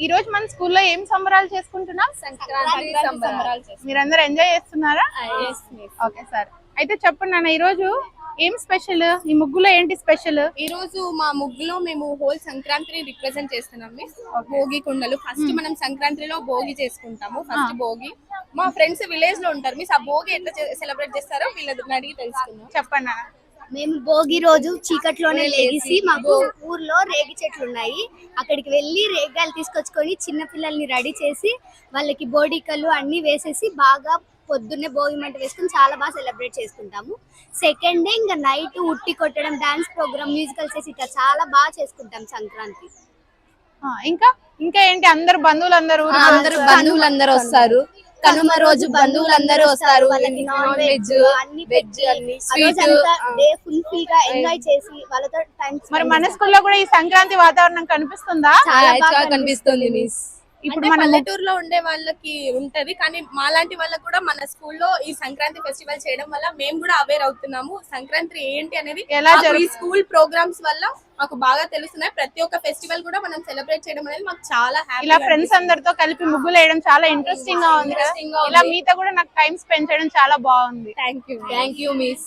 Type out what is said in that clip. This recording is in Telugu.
ఈ రోజు మన స్కూల్లో ఏం సంబరాలు చేసుకుంటున్నాం? సంక్రాంతి సంబరాలు మీరందరూ ఎంజాయ్ చేస్తున్నారా? Okay sir. అయితే చెప్పండి నాన్న, ఈ రోజు ఏం స్పెషల్? ఈ ముగ్గులో ఏంటి స్పెషల్? ఈ రోజు మా ముగ్గులో మేము హోల్ సంక్రాంతిని రిప్రజెంట్ చేస్తున్నాం మిస్. భోగి కుండలు ఫస్ట్ మనం సంక్రాంతిలో భోగి చేసుకుంటాము. ఫస్ట్ భోగి మా ఫ్రెండ్స్ విలేజ్ లో ఉంటారు మిస్. ఆ భోగి ఎట్లా సెలబ్రేట్ చేస్తారో వీళ్ళని అడిగి తెలుసుకుందాం. చెప్పండి నాన్న. మేము భోగి రోజు చీకట్లోనే లేచి మాకు ఊర్లో రేగి చెట్లు ఉన్నాయి, అక్కడికి వెళ్ళి రేగాయలు తీసుకొచ్చుకొని చిన్న పిల్లల్ని రెడీ చేసి వాళ్ళకి బోడికలు అన్ని వేసేసి బాగా పొద్దున్నే భోగి మంట వేసుకుని చాలా బాగా సెలబ్రేట్ చేసుకుంటాము. సెకండ్ డే ఇంకా నైట్ ఉట్టి కొట్టడం, డాన్స్ ప్రోగ్రామ్, మ్యూజికల్స్ ఇట్లా చాలా బాగా చేసుకుంటాం సంక్రాంతి. ఇంకా ఇంకా ఏంటి? అందరు బంధువులందరూ వస్తారు. కనుమ రోజు బంధువులందరూ వస్తారు. వాళ్ళకి non veg veg day fulfil గా ఎంజాయ్ చేసి వాళ్ళతో టైం. మరి మన స్కూల్లో కూడా ఈ సంక్రాంతి వాతావరణం కనిపిస్తుందా? చాలా బాగా కనిపిస్తుంది మిస్. ఇప్పుడు మన పల్లెటూరులో ఉండే వాళ్ళకి ఉంటది, కానీ మాలాంటి వాళ్ళకి కూడా మన స్కూల్లో ఈ సంక్రాంతి ఫెస్టివల్ చేయడం వల్ల మేము కూడా అవేర్ అవుతున్నాము. సంక్రాంతి ఏంటి అనేది ఈ స్కూల్ ప్రోగ్రామ్స్ వల్ల మాకు బాగా తెలుస్తున్నాయి. ప్రతి ఒక్క ఫెస్టివల్ కూడా మనం సెలబ్రేట్ చేయడం అనేది మాకు చాలా హ్యాపీ. ఇలా ఫ్రెండ్స్ అందరితో కలిపి ముగ్గులు వేయడం చాలా ఇంట్రెస్టింగ్ గా ఉంది కదా. ఇలా మీతో కూడా నాకు టైం స్పెండ్ చేయడం చాలా బాగుంది. Thank you miss.